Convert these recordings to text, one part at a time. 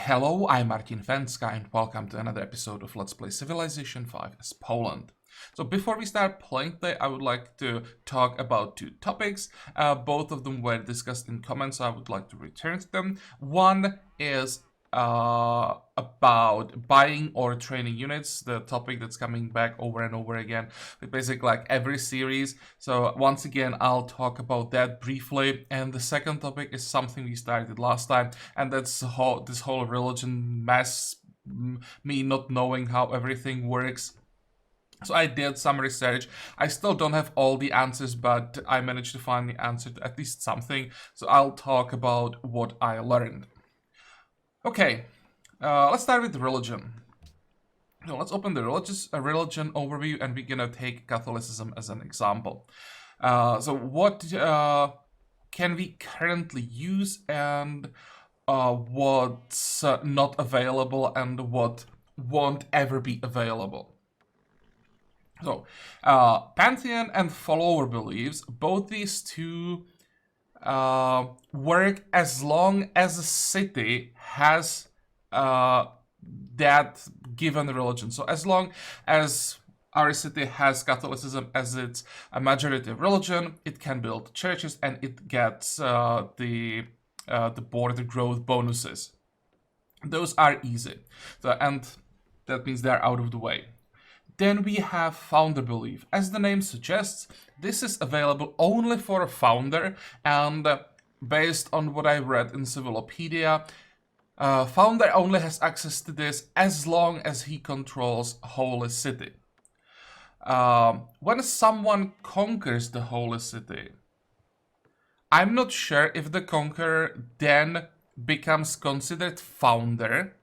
Hello, I'm Martin Fencka and welcome to another episode of Let's Play Civilization 5 as Poland. So before we start playing today, I would like to talk about two topics. Both of them were discussed in comments, so I would like to return to them. One is about buying or training units, the topic that's coming back over and over again with basically like every series. So once again, I'll talk about that briefly. And the second topic is something we started last time, and that's this whole religion mess, me not knowing how everything works. So I did some research. I still don't have all the answers, but I managed to find the answer to at least something. So I'll talk about what I learned. Okay, let's start with religion. So let's open the religion overview, and we're gonna take Catholicism as an example. So what can we currently use, and what's not available, and what won't ever be available? So, pantheon and follower beliefs, both these two work as long as a city has that given religion. So as long as our city has Catholicism as its a majority religion, it can build churches and it gets the border growth bonuses. Those are easy, and that means they're out of the way. Then we have founder belief. As the name suggests, this is available only for a founder, and based on what I read in Civilopedia, founder only has access to this as long as he controls Holy City. When someone conquers the Holy City, I'm not sure if the conqueror then becomes considered founder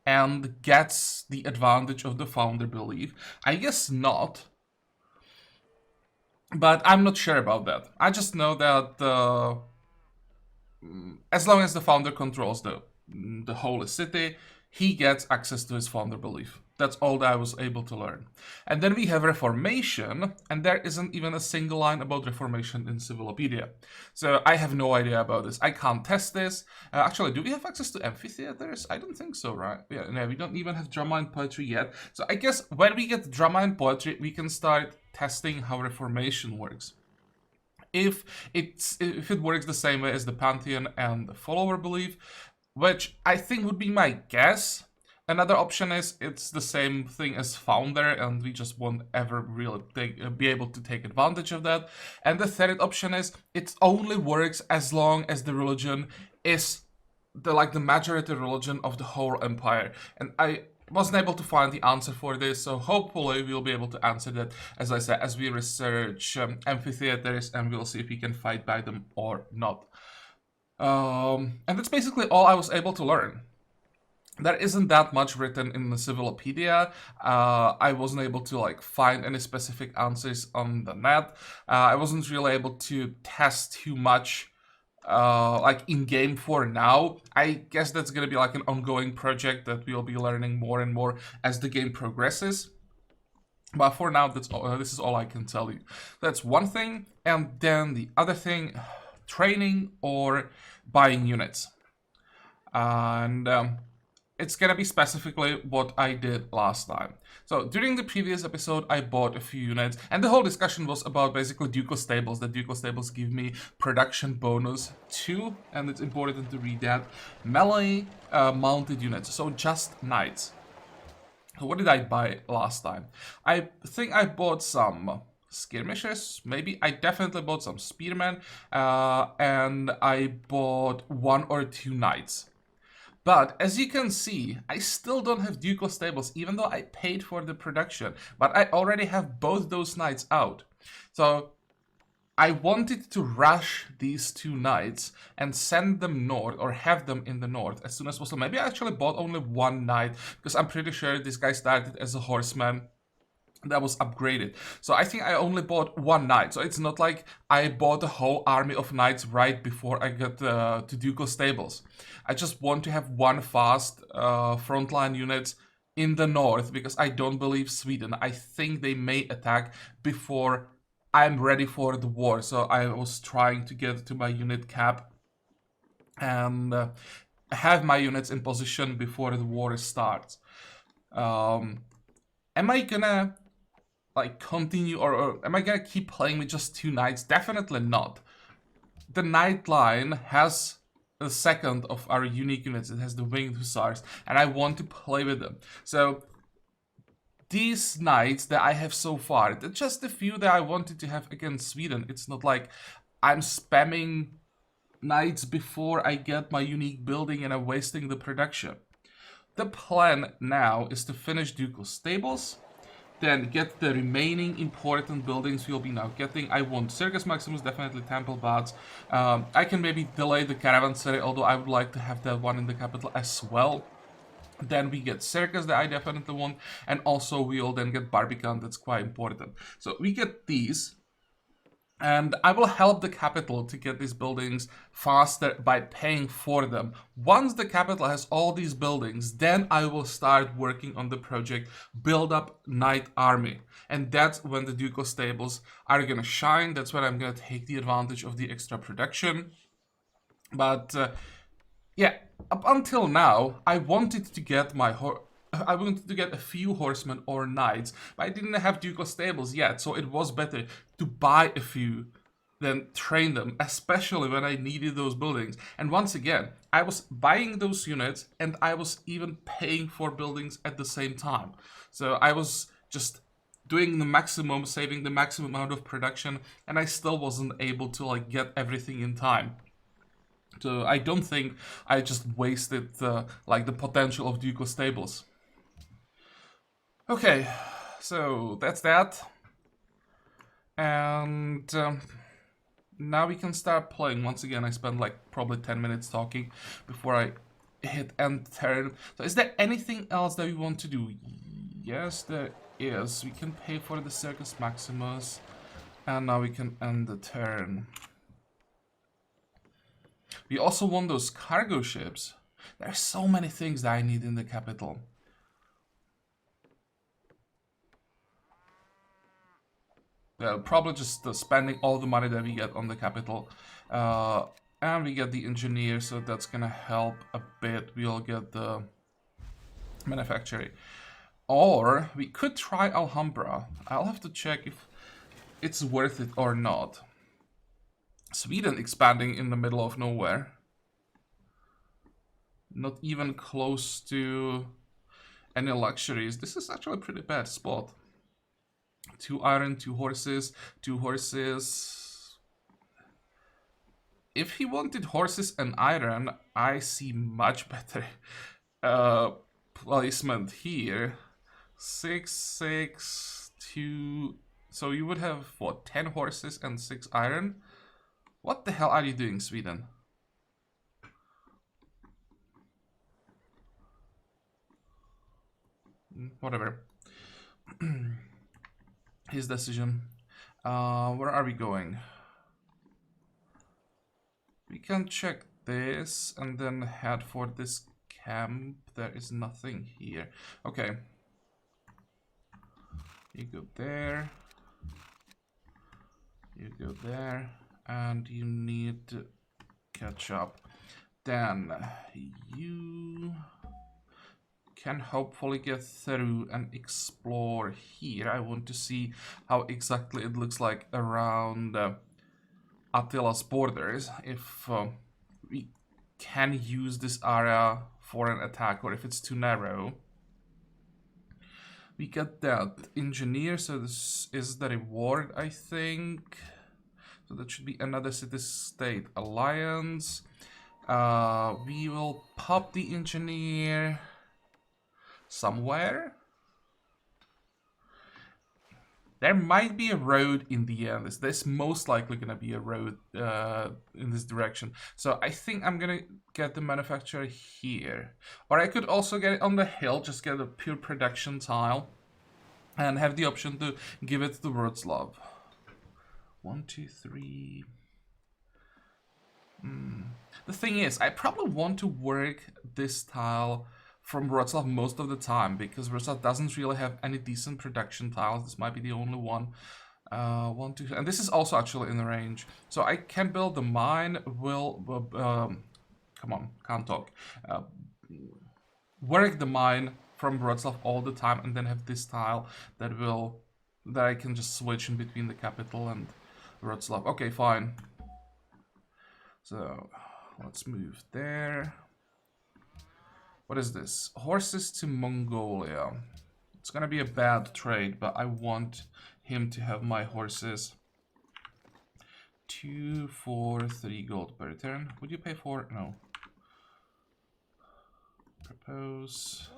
and gets the advantage of the founder belief. I guess not, but I'm not sure about that. I just know that as long as the founder controls the Holy City, he gets access to his founder belief. That's all that I was able to learn. And then we have Reformation, and there isn't even a single line about Reformation in Civilopedia. So I have no idea about this. I can't test this. Actually, do we have access to amphitheaters? I don't think so, right? Yeah, no, we don't even have drama and poetry yet. So I guess when we get drama and poetry, we can start testing how Reformation works. If it works the same way as the Pantheon and the follower belief, which I think would be my guess. Another option is it's the same thing as founder, and we just won't ever really be able to take advantage of that. And the third option is it only works as long as the religion is the majority religion of the whole empire. And I wasn't able to find the answer for this, so hopefully we'll be able to answer that, as I said, as we research amphitheaters, and we'll see if we can fight by them or not. And that's basically all I was able to learn. There isn't that much written in the Civilopedia. I wasn't able to find any specific answers on the net. I wasn't really able to test too much in game for now. I guess that's gonna be an ongoing project that we'll be learning more and more as the game progresses. But for now, that's all. This is all I can tell you. That's one thing, and then the other thing: training or buying units. And it's gonna be specifically what I did last time. So during the previous episode, I bought a few units, and the whole discussion was about basically ducal stables. The ducal stables give me production bonus 2, and it's important to read that. Melee mounted units, so just knights. So what did I buy last time? I think I bought some skirmishers, maybe. I definitely bought some spearmen, and I bought 1 or 2 knights. But as you can see, I still don't have ducal stables, even though I paid for the production. But I already have both those knights out. So I wanted to rush these 2 knights and send them north, or have them in the north as soon as possible. Maybe I actually bought only 1 knight, because I'm pretty sure this guy started as a horseman that was upgraded. So I think I only bought 1 knight. So it's not like I bought a whole army of knights right before I got to ducal stables. I just want to have 1 fast frontline unit in the north, because I don't believe Sweden. I think they may attack before I'm ready for the war. So I was trying to get to my unit cap, and have my units in position before the war starts. Am I gonna like continue, or am I gonna keep playing with just 2 knights? Definitely not. The knight line has the second of our unique units. It has the winged hussars, and I want to play with them. So these knights that I have so far, they're just a few that I wanted to have against Sweden. It's not like I'm spamming knights before I get my unique building and I'm wasting the production. The plan now is to finish Ducal Stables, then get the remaining important buildings we'll be now getting. I want Circus Maximus, definitely Temple Baths. I can maybe delay the Caravanserai, although I would like to have that one in the capital as well. Then we get Circus that I definitely want, and also we'll then get Barbican, that's quite important. So we get these, and I will help the capital to get these buildings faster by paying for them. Once the capital has all these buildings, then I will start working on the project, build up Knight Army. And that's when the Ducal Stables are gonna shine. That's when I'm gonna take the advantage of the extra production. But yeah, up until now, I wanted to get a few horsemen or knights, but I didn't have Ducal Stables yet, so it was better to buy a few than train them, especially when I needed those buildings. And once again, I was buying those units and I was even paying for buildings at the same time. So I was just doing the maximum, saving the maximum amount of production, and I still wasn't able to like get everything in time. So I don't think I just wasted like the potential of Ducal Stables. Okay, so that's that. And now we can start playing. Once again, I spent like probably 10 minutes talking before I hit end turn. So is there anything else that we want to do? Yes, there is. We can pay for the Circus Maximus. And now we can end the turn. We also want those cargo ships. There's so many things that I need in the capital. Probably just spending all the money that we get on the capital. And we get the engineer, so that's gonna help a bit. We'll get the manufacturing. Or we could try Alhambra. I'll have to check if it's worth it or not. Sweden expanding in the middle of nowhere. Not even close to any luxuries. This is actually a pretty bad spot. 2 iron, 2 horses, 2 horses. If he wanted horses and iron, I see much better placement here. 6, 6, 2. So you would have, what, 10 horses and 6 iron? What the hell are you doing, Sweden? Whatever. His decision. Where are we going? We can check this and then head for this camp. There is nothing here. Okay. You go there. You go there. And you need to catch up. Then you can hopefully get through and explore here. I want to see how exactly it looks like around Attila's borders. If we can use this area for an attack, or if it's too narrow. We get that engineer, so this is the reward, I think. So that should be another city-state alliance. We will pop the engineer somewhere. There might be a road in the end. There's most likely gonna be a road in this direction. So I think I'm gonna get the manufacturer here. Or I could also get it on the hill, just get a pure production tile. And have the option to give it to Wroclaw. 1, 2, 3. The thing is, I probably want to work this tile from Wroclaw most of the time, because Wroclaw doesn't really have any decent production tiles. This might be the only one. 1, 2, and this is also actually in the range. So I can build the mine, will come on, can't talk. Work the mine from Wrocław all the time, and then have this tile that I can just switch in between the capital and Wrocław. Okay, fine. So let's move there. What is this? Horses to Mongolia. It's gonna be a bad trade, but I want him to have my horses. 2, 4, 3 gold per turn. Would you pay for? No. Propose.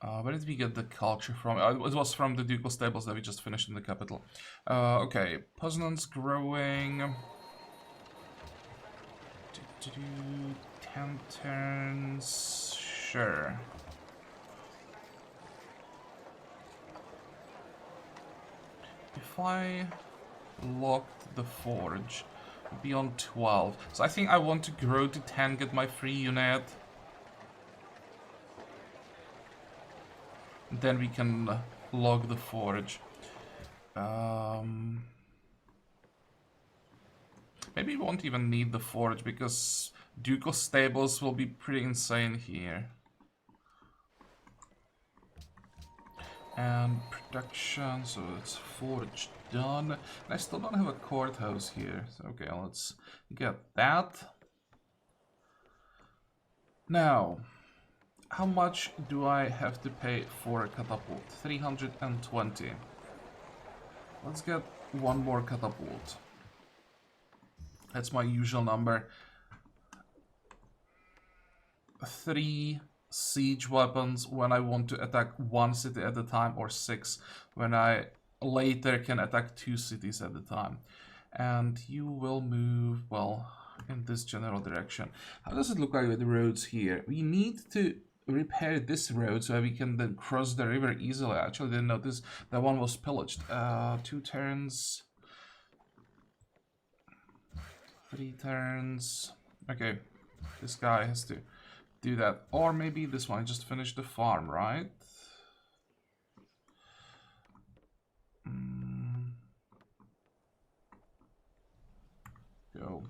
Where did we get the culture from? It was from the ducal stables that we just finished in the capital. Okay, Poznan's growing. 10 turns. Sure. If I locked the forge, it'd be on 12. So I think I want to grow to 10, get my free unit. Then we can log the forge. Maybe we won't even need the forge because ducal stables will be pretty insane here. And production, so it's forge done. And I still don't have a courthouse here. So okay, let's get that. Now, how much do I have to pay for a catapult? 320. Let's get one more catapult. That's my usual number. 3 siege weapons when I want to attack 1 city at a time, or 6 when I later can attack 2 cities at a time. And you will move, well, in this general direction. How does it look like with the roads here? We need to repair this road so we can then cross the river easily. I actually didn't notice that one was pillaged. 2 turns. 3 turns. Okay, this guy has to do that. Or maybe this one just finished the farm, right? Go.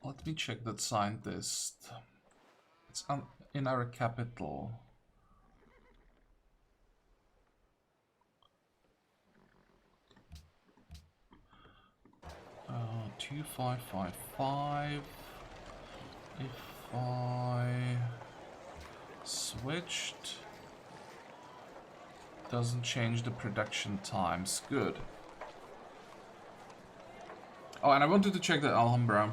Let me check that scientist. It's in our capital. Uh, 2555. If I switched, doesn't change the production times. Good. Oh, and I wanted to check the Alhambra.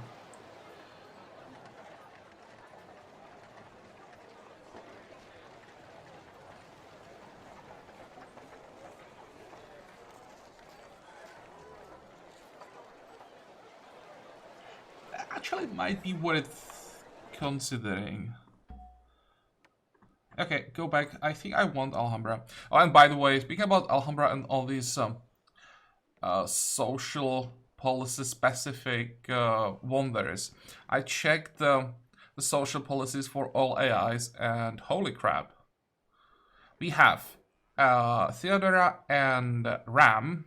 Actually, it might be worth considering. Okay, go back. I think I want Alhambra. Oh, and by the way, speaking about Alhambra and all these social policy specific wonders, I checked the social policies for all AIs, and holy crap. We have Theodora and Ram,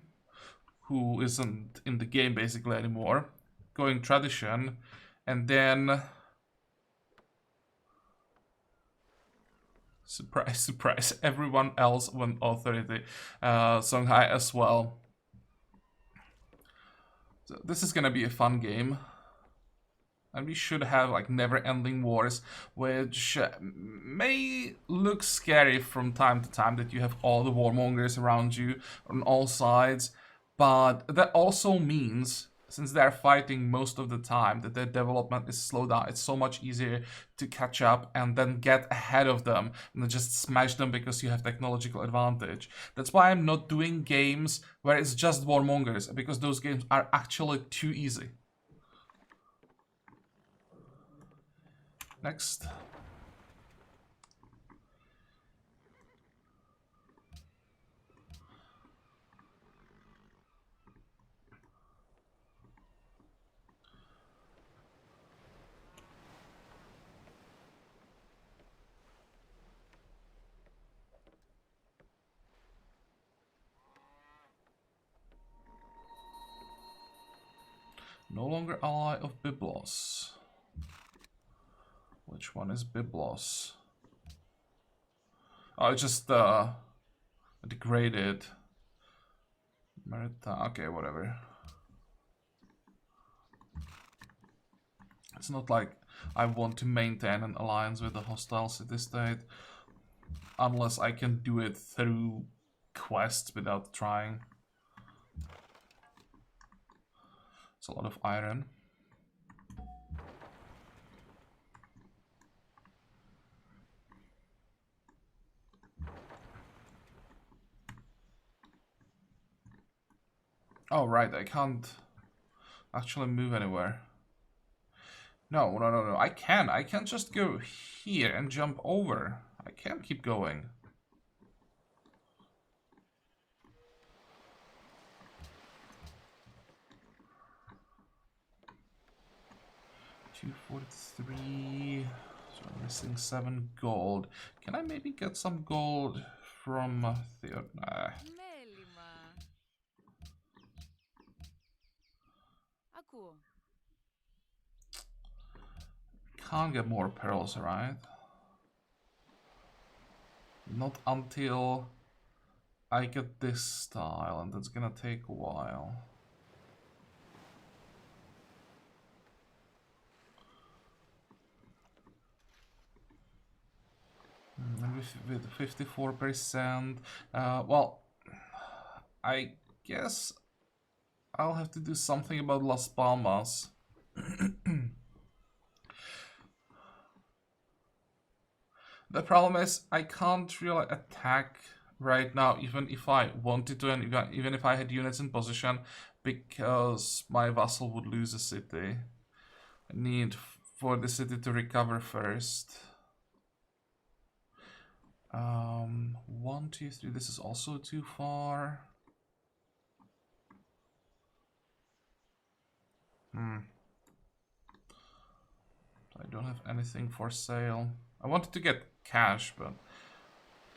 who isn't in the game basically anymore, going tradition, and then surprise, surprise, everyone else went authority. Songhai as well. So this is gonna be a fun game. And we should have like never-ending wars, which may look scary from time to time, that you have all the warmongers around you on all sides. But that also means, since they're fighting most of the time, that their development is slowed down. It's so much easier to catch up and then get ahead of them and then just smash them because you have technological advantage. That's why I'm not doing games where it's just warmongers, because those games are actually too easy. Next. No longer ally of Byblos. Which one is Byblos? Oh, it's just degraded. Merita. Okay, whatever. It's not like I want to maintain an alliance with a hostile city-state unless I can do it through quests without trying. It's a lot of iron. Oh, right, I can't actually move anywhere. No, no, no, no, I can just go here and jump over. I can't keep going. $243, so I'm missing 7 gold. Can I maybe get some gold from the... Can't get more pearls, right? Not until I get this style, and that's gonna take a while. And with 54%, well, I guess I'll have to do something about Las Palmas. The problem is I can't really attack right now, even if I wanted to, and even if I had units in position, because my vassal would lose a city. I need for the city to recover first. 1, 2, 3. This is also too far. I don't have anything for sale. I wanted to get cash, but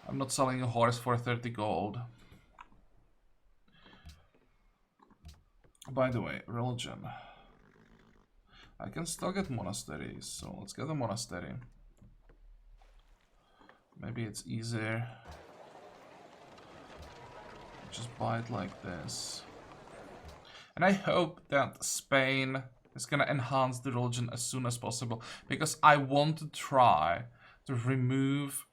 I'm not selling a horse for 30 gold. By the way, religion. I can still get monasteries, so let's get a monastery. Maybe it's easier. Just buy it like this. And I hope that Spain is gonna enhance the religion as soon as possible, because I want to try to remove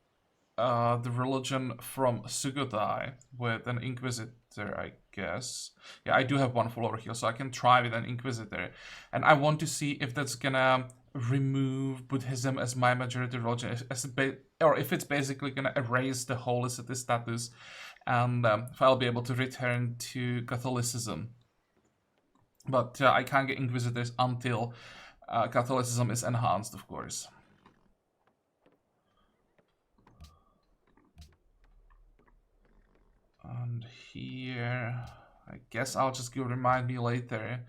the religion from Sugodai with an Inquisitor, I guess. Yeah, I do have one follower here, so I can try with an Inquisitor. And I want to see if that's gonna remove Buddhism as my majority religion, or if it's basically gonna erase the holy city status, and if I'll be able to return to Catholicism. But I can't get Inquisitors until Catholicism is enhanced, of course. And here, I guess I'll just go remind me later.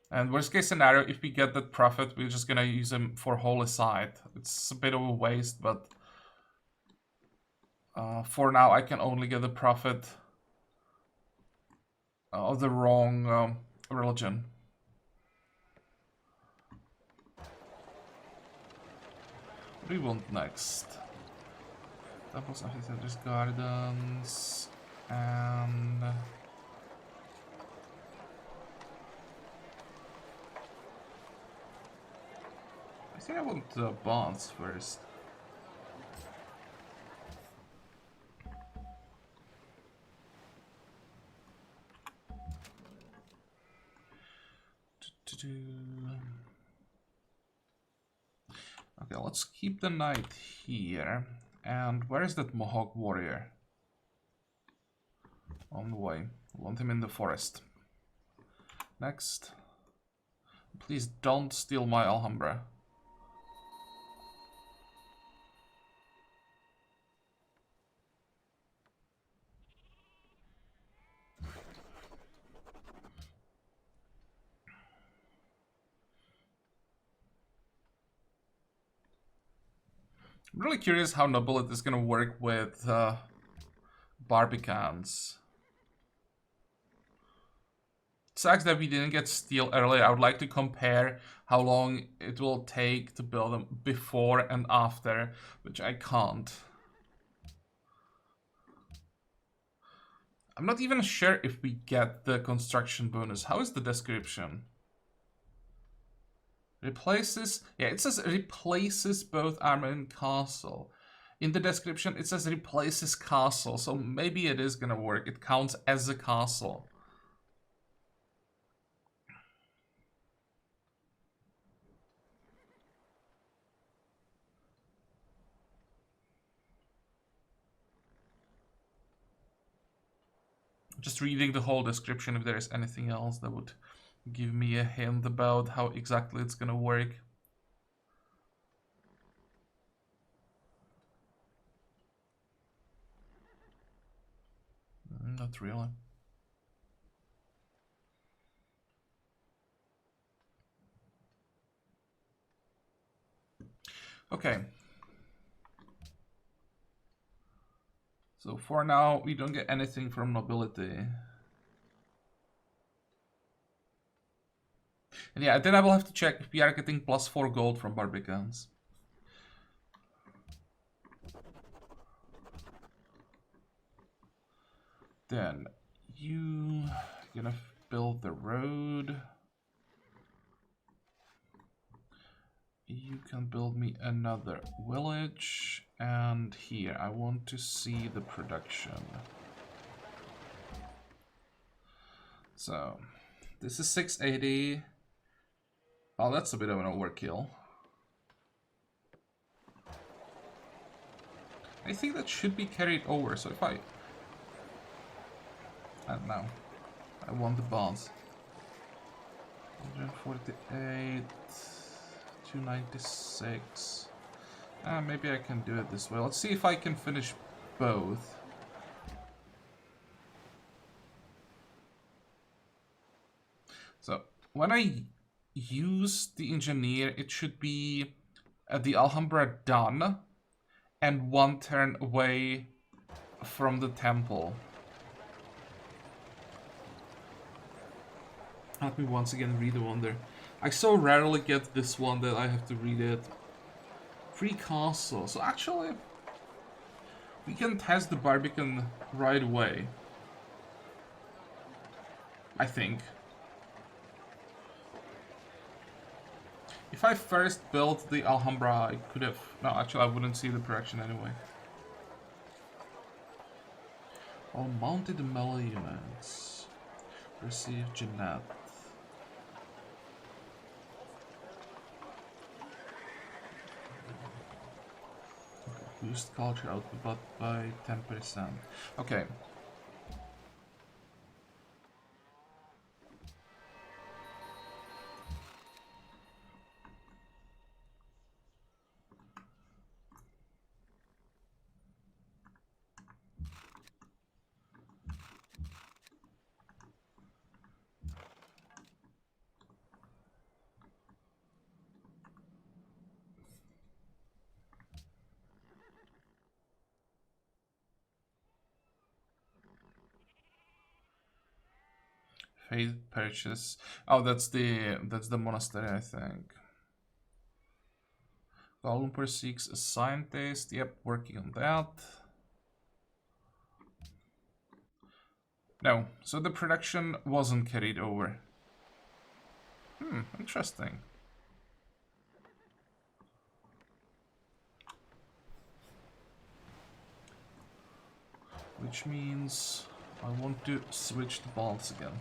And worst case scenario, if we get that prophet, we're just gonna use him for holy site. It's a bit of a waste, but for now I can only get the prophet of the wrong religion. What do we want next? Temples, amphitheaters, gardens, and I think I want the bonds first. Okay, let's keep the knight here. And where is that Mohawk warrior? On the way. I want him in the forest. Next. Please don't steal my Alhambra. I'm really curious how Nobility is going to work with Barbicans. sucks that we didn't get steel earlier. I would like to compare how long it will take to build them before and after, which I can't. I'm not even sure if we get the construction bonus. How is the description? Replaces, yeah, it says replaces both armor and castle. In the description, it says replaces castle, so maybe it is gonna work. It counts as a castle. Just reading the whole description if there is anything else that would give me a hint about how exactly it's gonna work. Not really. Okay. So for now, we don't get anything from nobility. And yeah, then I will have to check if we are getting +4 gold from Barbicans. Then you gonna build the road. You can build me another village, and here I want to see the production. So this is 680. Oh, that's a bit of an overkill. I think that should be carried over, so if I don't know. I want the bonds. 148, 296. Maybe I can do it this way. Let's see if I can finish both. So when I use the engineer, it should be the Alhambra done and 1 turn away from the temple. Let me once again read the wonder. I so rarely get this one that I have to read it. Free castle. So actually, we can test the Barbican right away. I think. If I first built the Alhambra, I could have... No, actually, I wouldn't see the production anyway. All mounted melee units. Receive Jeanette. Boost culture output by 10%. Okay. Faith purchase. Oh, that's the monastery, I think. Kuala Lumpur seeks a scientist. Yep, working on that. No, so the production wasn't carried over. Interesting. Which means I want to switch the balls again.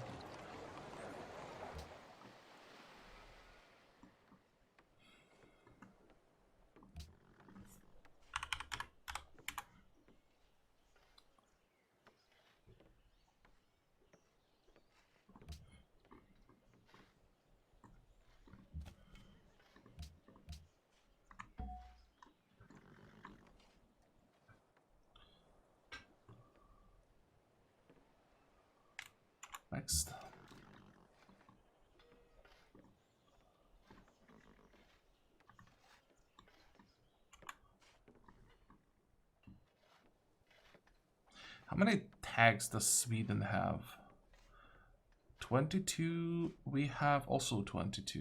Next. How many tags does Sweden have? 22, we have also 22.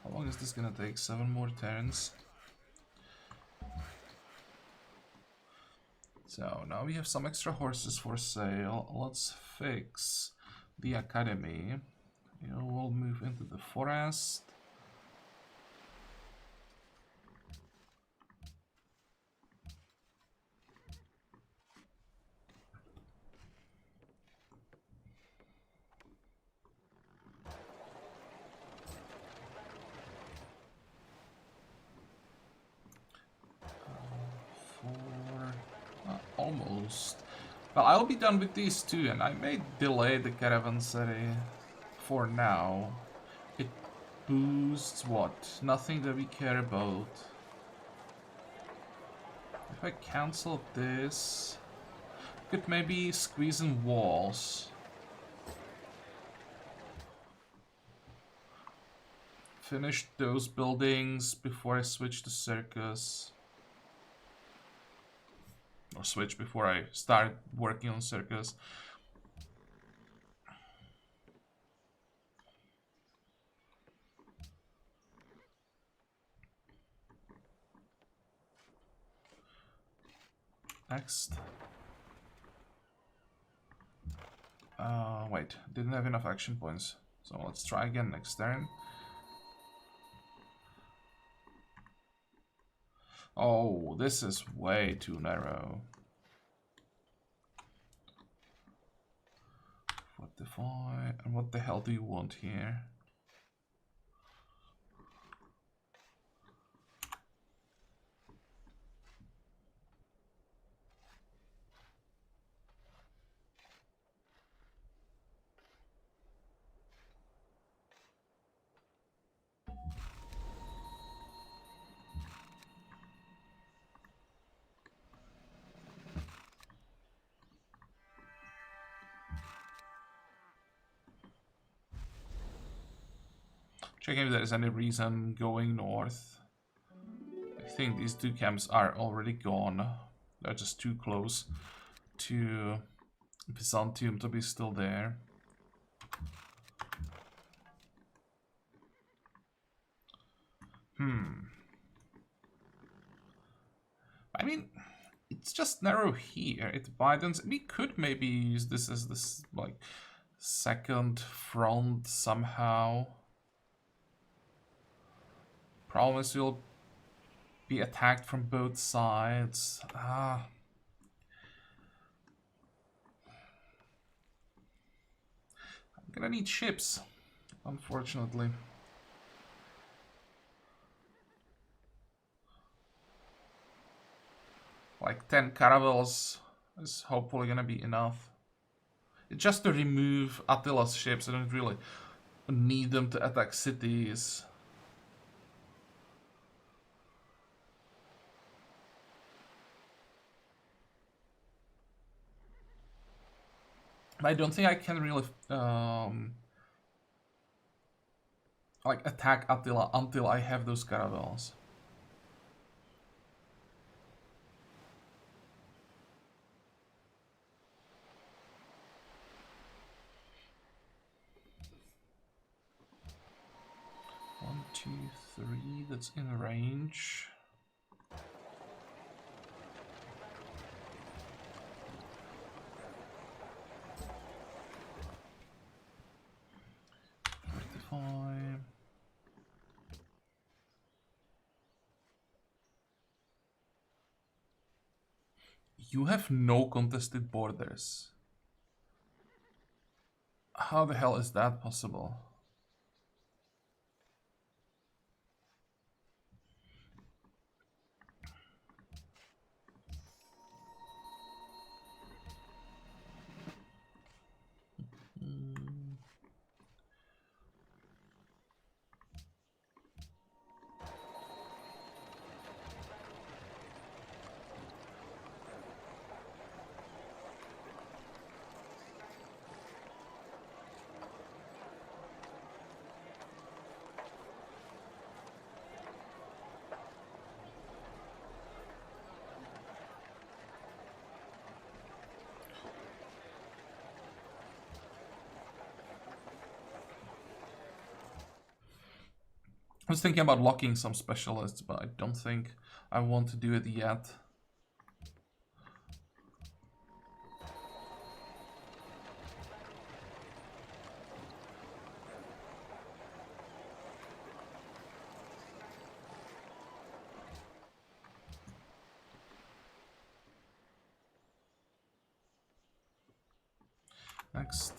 How long is this gonna take? 7 more turns. So now we have some extra horses for sale. Let's fix the academy. We'll move into the forest. Almost. Well, I'll be done with these two, and I may delay the caravanserai for now. It boosts what? Nothing that we care about. If I cancel this, could maybe squeeze in walls. Finish those buildings before I switch to circus. Or switch before I start working on circus. Next. Wait, didn't have enough action points. So let's try again next turn. Oh, this is way too narrow. Fortify. And what the hell do you want here? Checking if there is any reason going north. I think these two camps are already gone. They're just too close to Byzantium to be still there. I mean, it's just narrow here. It widens. We could maybe use this as this, like, second front somehow. Problem is you'll be attacked from both sides. I'm gonna need ships, unfortunately. Like 10 caravels is hopefully gonna be enough. It's just to remove Attila's ships. I don't really need them to attack cities. I don't think I can really like attack Attila until I have those caravels. One, two, three. That's in range. You have no contested borders. How the hell is that possible? was thinking about locking some specialists, but I don't think I want to do it yet. Next.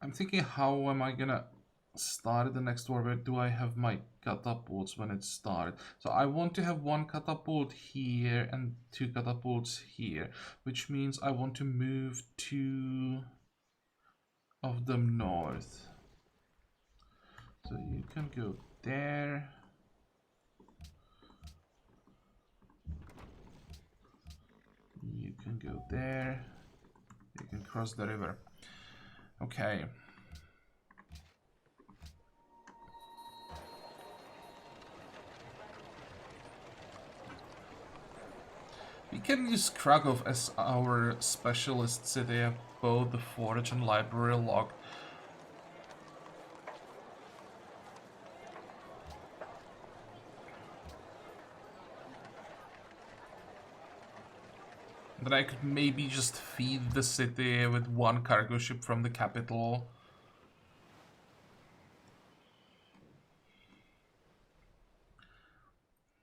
I'm thinking, how am I gonna start the next war? Where do I have my catapults when it starts? So I want to have one catapult here and two catapults here, which means I want to move two of them north. So you can go there. You can go there. You can cross the river. Okay. We can use Krakow as our specialist city, both the forge and library lock. Then I could maybe just feed the city with one cargo ship from the capital.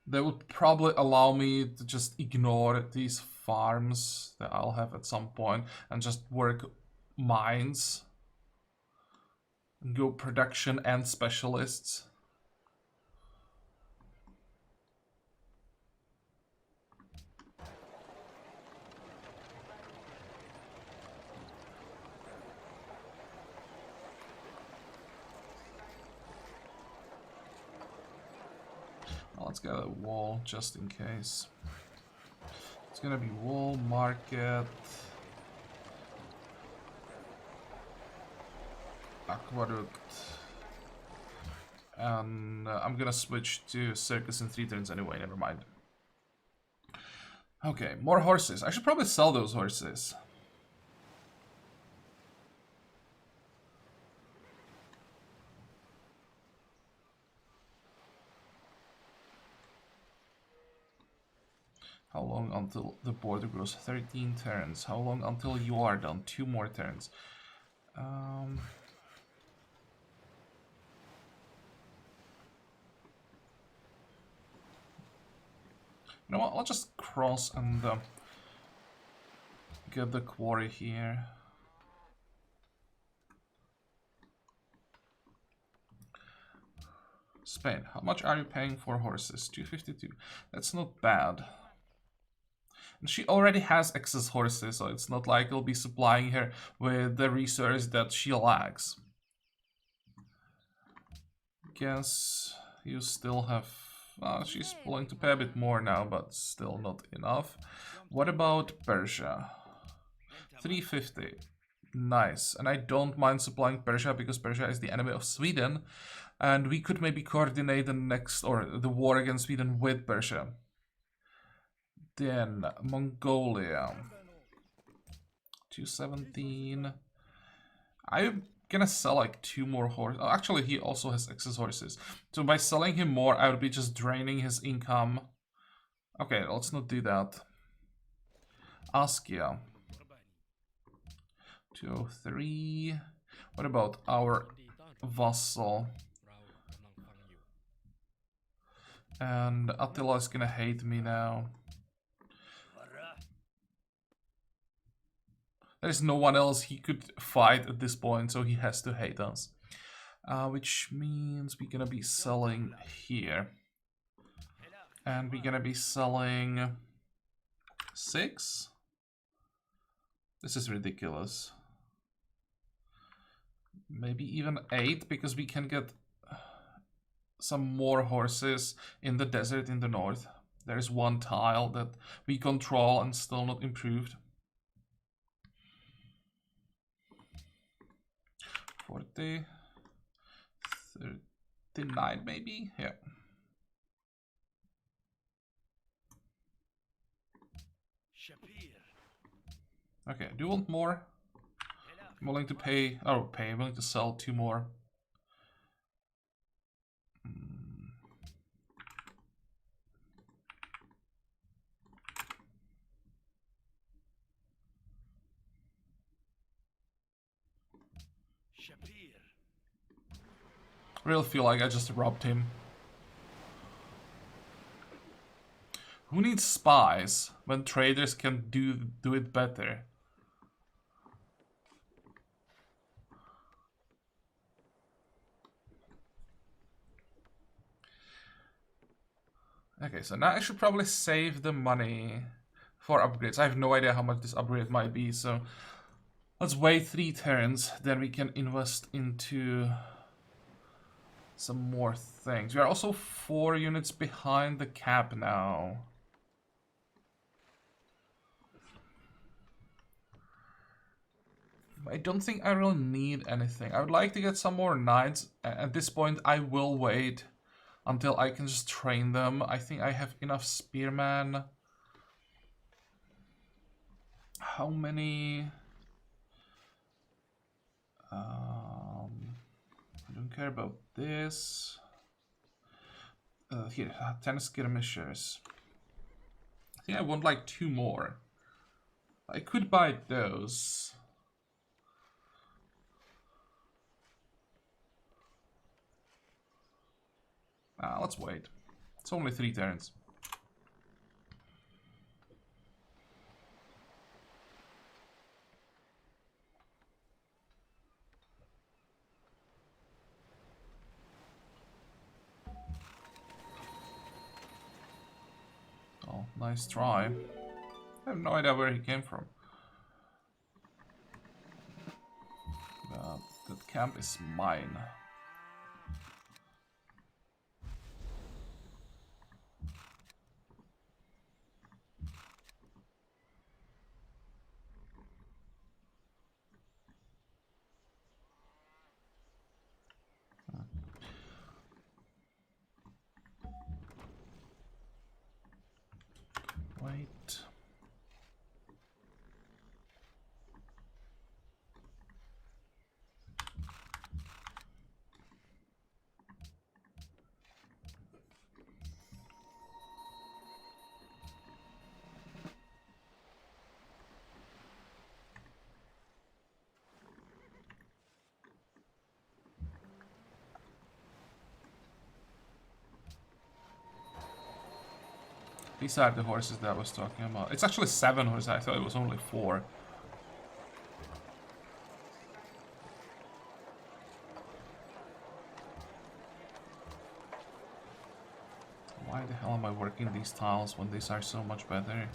That would probably allow me to just ignore these farms that I'll have at some point and just work mines. Go production and specialists. Let's get a wall just in case. It's gonna be wall, market, aqueduct, and I'm gonna switch to circus in 3 turns anyway, never mind. Okay, more horses. I should probably sell those horses. How long until the border grows? 13 turns. How long until you are done? 2 more turns. You know what? I'll just cross and get the quarry here. Spain, how much are you paying for horses? 252. That's not bad. And she already has excess horses, so it's not like I'll be supplying her with the resource that she lacks. Guess you still have... she's willing to pay a bit more now, but still not enough. What about Persia? 350. Nice. And I don't mind supplying Persia because Persia is the enemy of Sweden. And we could maybe coordinate the next, or the war against Sweden with Persia. Then Mongolia. 217. I'm gonna sell like 2 more horses. Oh, actually, he also has excess horses. So by selling him more, I would be just draining his income. Okay, let's not do that. Askia. 203. What about our vassal? And Attila is gonna hate me now. There's no one else he could fight at this point, so he has to hate us. Which means we're gonna be selling here. And we're gonna be selling 6. This is ridiculous. Maybe even 8, because we can get some more horses in the desert in the north. There's one tile that we control and still not improved. 40, 39 maybe? Yeah. Okay, do you want more? I'm willing to pay, I'm willing to sell 2 more. I really feel like I just robbed him. Who needs spies when traders can do it better? Okay, so now I should probably save the money for upgrades. I have no idea how much this upgrade might be, so let's wait 3 turns, then we can invest into some more things. We are also 4 units behind the cap now. I don't think I really need anything. I would like to get some more knights. At this point, I will wait until I can just train them. I think I have enough spearmen. How many? I don't care about this. Here, 10 skirmishers. I think I want like 2 more. I could buy those. Let's wait. It's only 3 turns. Oh, nice try. I have no idea where he came from. But that camp is mine. Wait. These are the horses that I was talking about. It's actually 7 horses. I thought it was only 4. Why the hell am I working these tiles when these are so much better?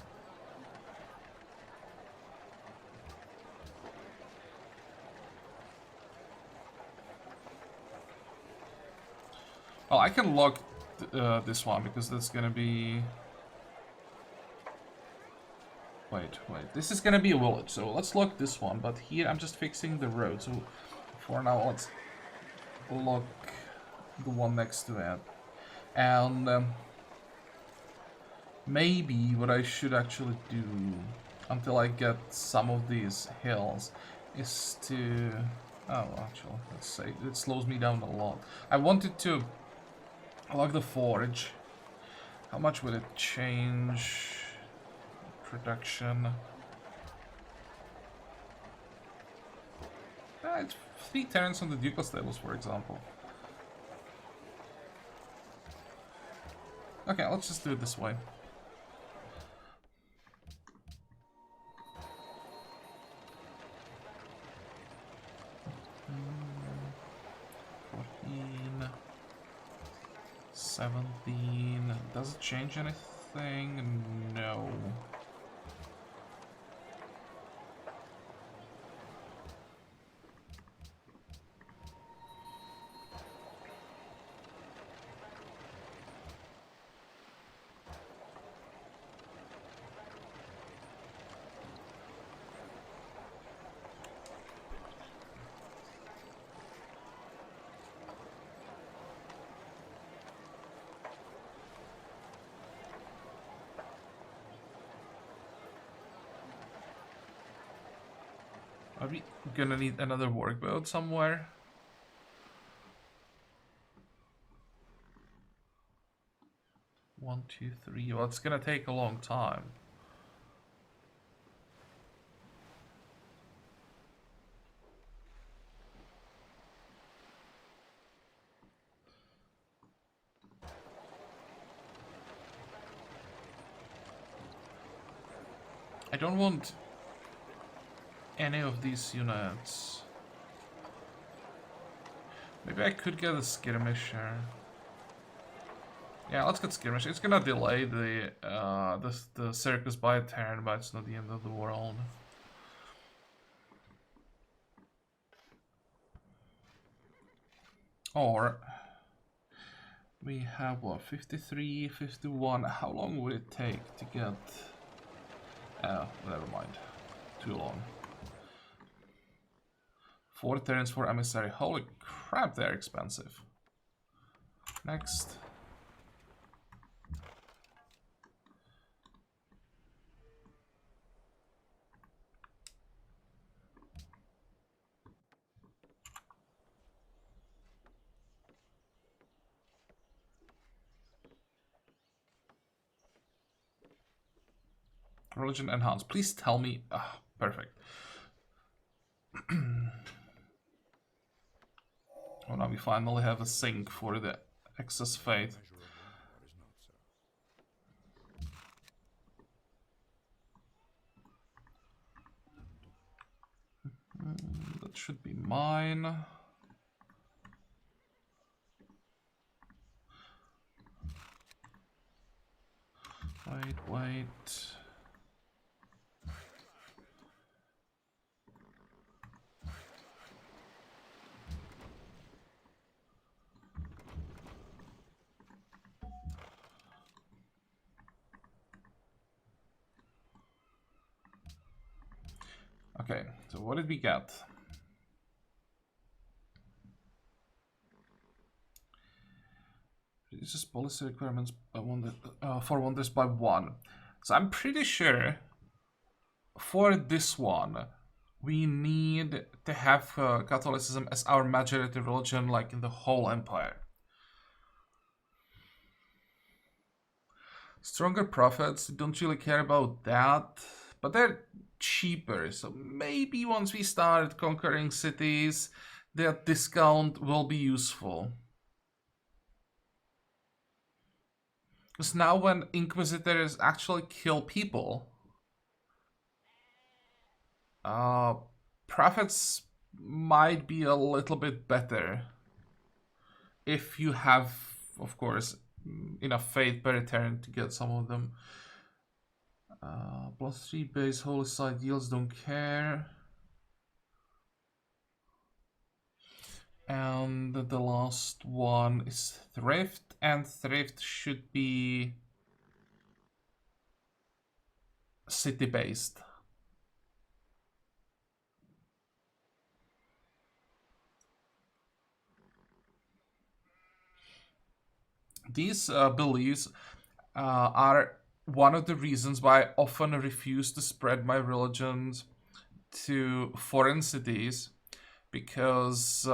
Well, I can lock this one because that's gonna be... Wait. This is gonna be a village, so let's lock this one. But here I'm just fixing the road, so for now let's lock the one next to that. And maybe what I should actually do until I get some of these hills is to... Oh, actually, let's say it slows me down a lot. I wanted to lock the forge. How much will it change? Production. 3 turns on the ducal stables, for example. Okay, let's just do it this way. Mm, 14, 17. Does it change anything? No. Are we gonna need another workboat somewhere? One, two, three. Well, it's gonna take a long time. I don't want any of these units. Maybe I could get a skirmisher. Yeah, let's get skirmisher. It's gonna delay the circus by a turn, but it's not the end of the world. Or we have what, 53, 51. How long would it take to get? Never mind. Too long. 4 turns for emissary. Holy crap, they're expensive. Next. Religion enhanced. Please tell me. Perfect. Oh, now we finally have a sink for the excess faith. That should be mine. Wait. Okay, so what did we get? Reduces policy requirements by for wonders by 1. So I'm pretty sure for this one we need to have Catholicism as our majority religion, like in the whole empire. Stronger prophets, don't really care about that, but they're cheaper, so maybe once we start conquering cities, that discount will be useful. Because now when inquisitors actually kill people, prophets might be a little bit better. If you have, of course, enough faith per turn to get some of them. +3 base holy side yields, don't care. And the last one is thrift, and thrift should be city based. These beliefs are one of the reasons why I often refuse to spread my religions to foreign cities, because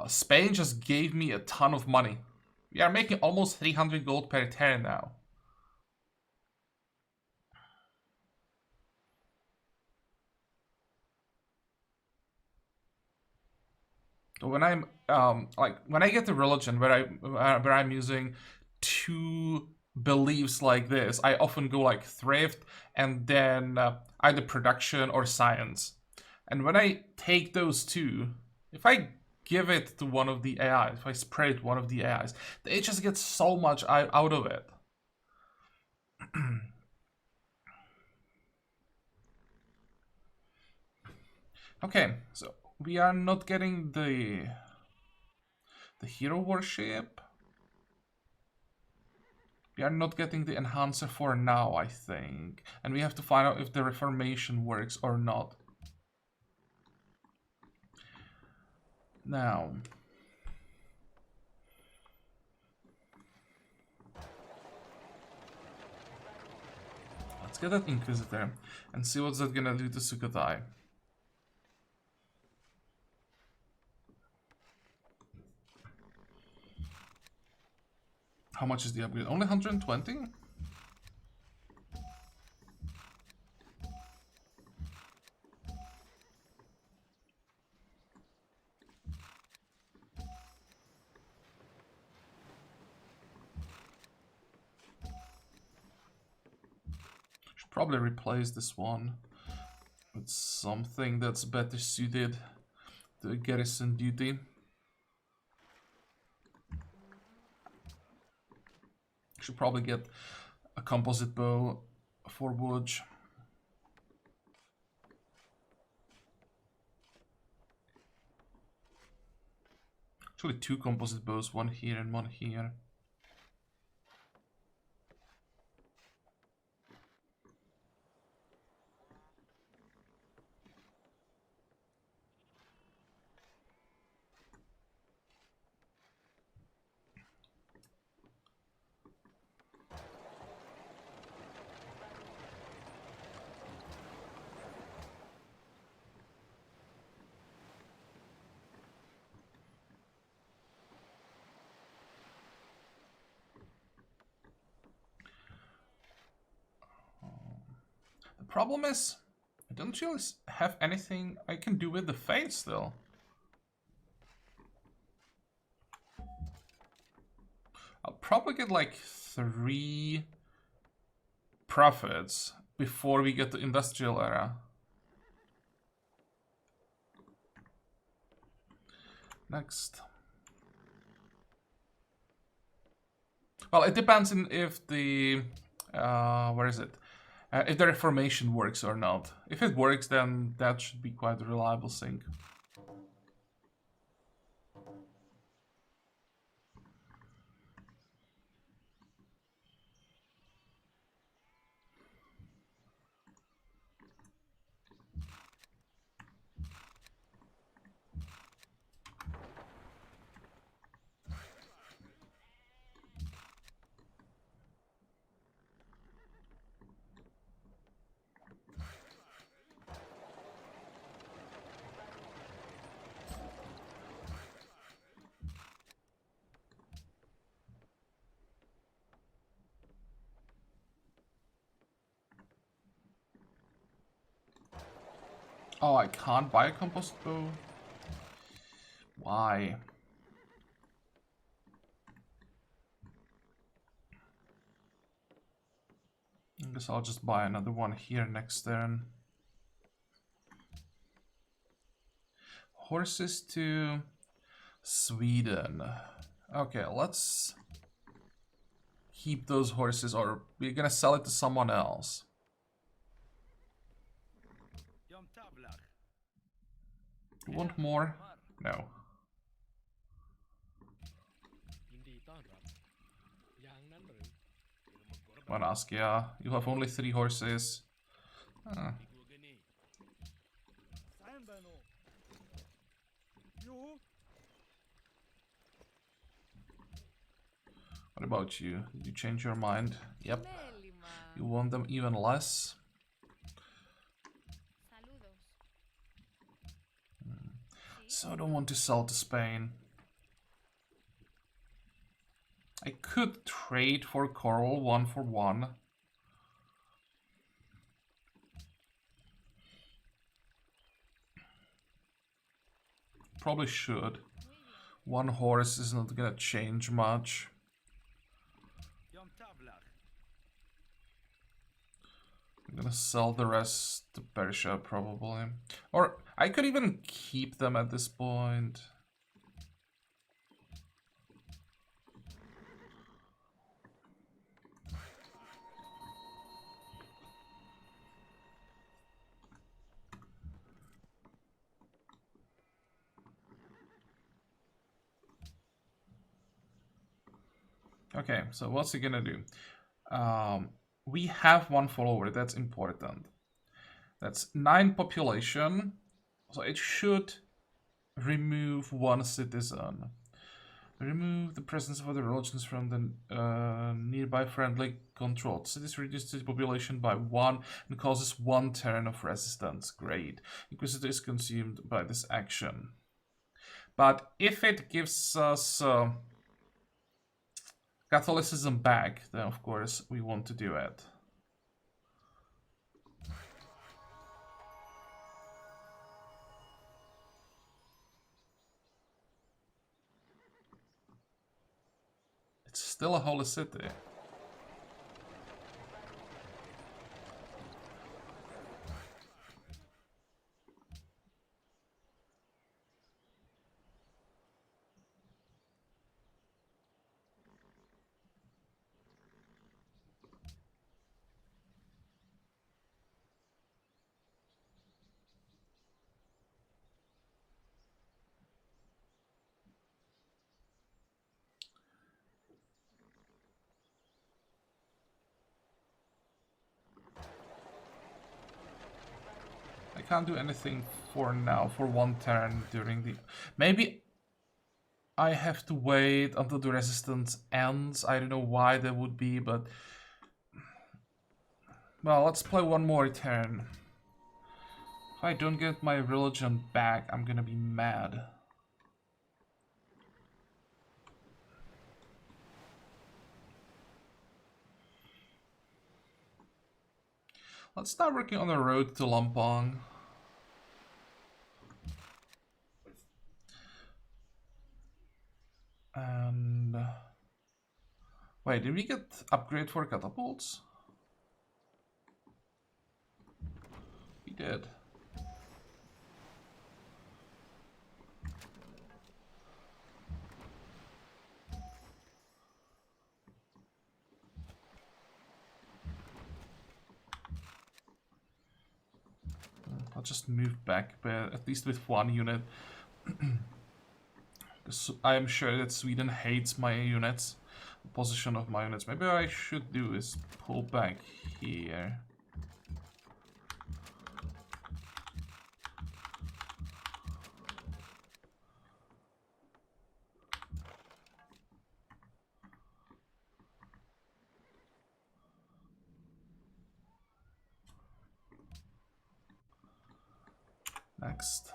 Spain just gave me a ton of money. We are making almost 300 gold per turn now. when I'm like when I get to religion where I'm using two beliefs like this, I often go like thrift and then either production or science. And when I take those two, if I give it to one of the AIs, if I spray it to one of the AIs, they just get so much out of it. Okay, so we are not getting the hero worship. We are not getting the enhancer for now, I think. And we have to find out if the Reformation works or not. Now. Let's get that Inquisitor and see what's that gonna do to Sukhothai. How much is the upgrade? Only 120? Should probably replace this one with something that's better suited to garrison duty. Should probably get a composite bow for Woods. Actually, two composite bows, one here and one here. Problem is, I don't really have anything I can do with the Fate still. I'll probably get like 3 profits before we get to Industrial Era. Next. Well, it depends on if the... where is it? If the Reformation works or not. If it works, then that should be quite a reliable sync. Oh, I can't buy a compost bow? Why? I guess I'll just buy another one here next turn. Horses to Sweden. Okay, let's keep those horses, or we're gonna sell it to someone else. You want more? No. Monaskia, you have only 3 horses. What about you? Did you change your mind? Yep. You want them even less? So I don't want to sell to Spain. I could trade for coral 1 for 1. Probably should. One horse is not gonna change much. I'm gonna sell the rest to Persia probably. Or I could even keep them at this point. Okay, so what's he gonna do? We have one follower, that's important. That's 9 population, so it should remove 1 citizen. Remove the presence of other religions from the nearby friendly controlled cities. Reduces the population by 1 and causes 1 turn of resistance. Great. Inquisitor is consumed by this action. But if it gives us Catholicism back, then of course we want to do it. It's still a holy city. I can't do anything for now, for 1 turn during the... Maybe I have to wait until the resistance ends. I don't know why that would be, but... Well, let's play 1 more turn. If I don't get my religion back, I'm gonna be mad. Let's start working on the road to Lampang. And... Wait, did we get upgrade for catapults? We did. I'll just move back, but at least with 1 unit. I am sure that Sweden hates my units, the position of my units. Maybe what I should do is pull back here. Next.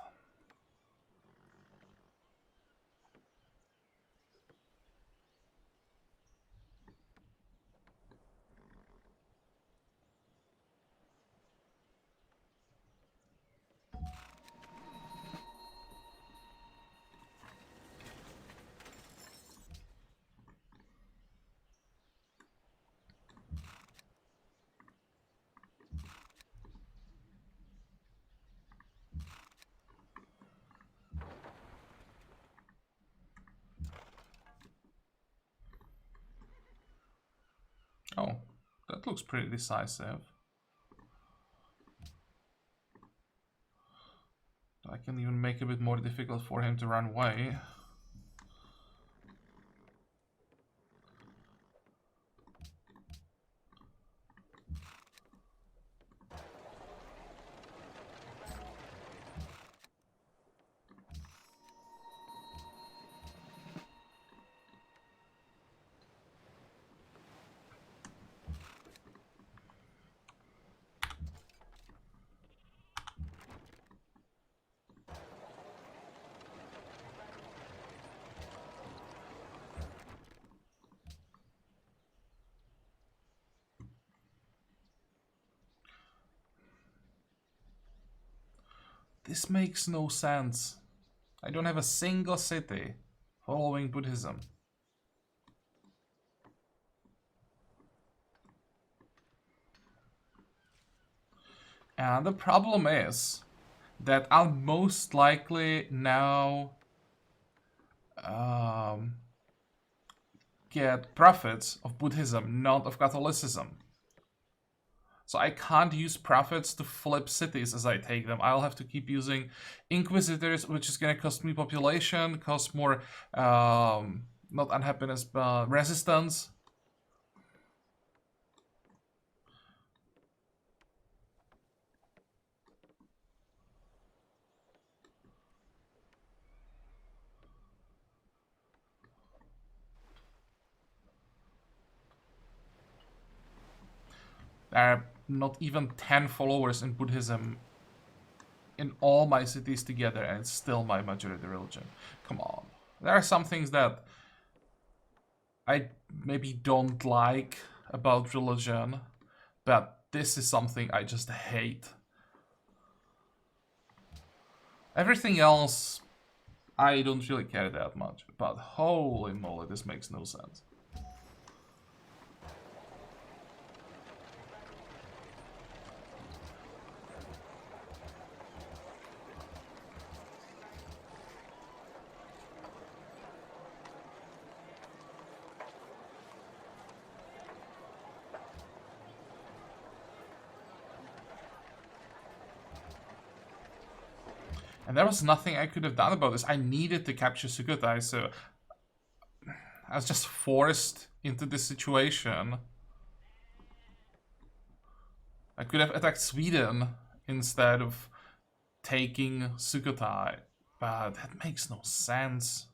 Oh, that looks pretty decisive. I can even make it a bit more difficult for him to run away. This makes no sense. I don't have a single city. following Buddhism. And the problem is that I'll most likely now get profits of Buddhism, not of Catholicism. So I can't use profits to flip cities as I take them. I'll have to keep using inquisitors, which is going to cost me population, cost more, not unhappiness, but resistance. There are not even 10 followers in Buddhism in all my cities together, and it's still my majority religion. Come on. There are some things that I maybe don't like about religion, but this is something I just hate. Everything else, I don't really care that much, but holy moly, this makes no sense. And there was nothing I could have done about this. I needed to capture Sukhothai, so I was just forced into this situation. I could have attacked Sweden instead of taking Sukhothai, but that makes no sense.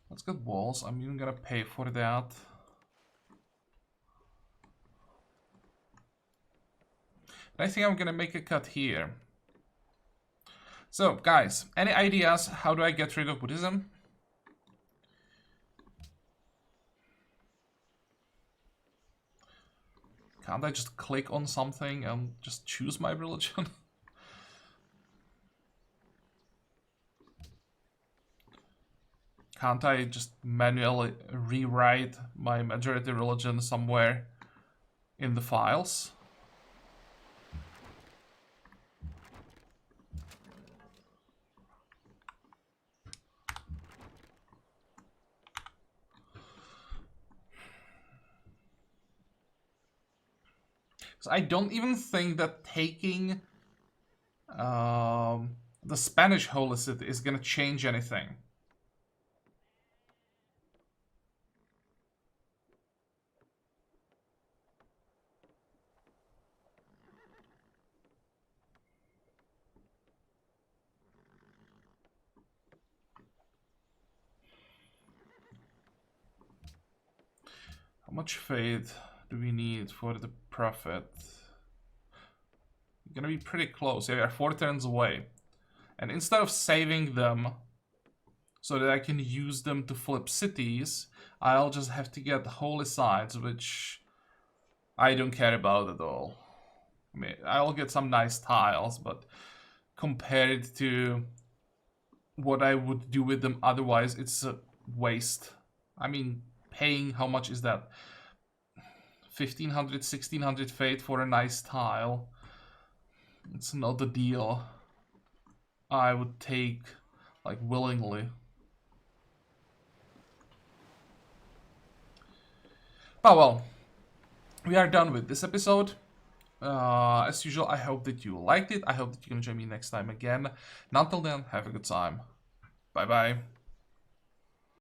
Let's get walls. I'm even gonna pay for that. And I think I'm gonna make a cut here. So, guys, any ideas? How do I get rid of Buddhism? Can't I just click on something and just choose my religion? Can't I just manually rewrite my majority religion somewhere in the files? So I don't even think that taking the Spanish Holy City is gonna change anything. How much faith do we need for the prophet? We're gonna be pretty close. Yeah, we are 4 turns away. And instead of saving them so that I can use them to flip cities, I'll just have to get holy sites, which I don't care about at all. I mean, I'll get some nice tiles, but compared to what I would do with them otherwise, it's a waste. I mean, paying, how much is that? 1500, 1600 faith for a nice tile. It's not the deal I would take, like, willingly. But well, we are done with this episode. As usual, I hope that you liked it. I hope that you can join me next time again. And until then, have a good time. Bye bye.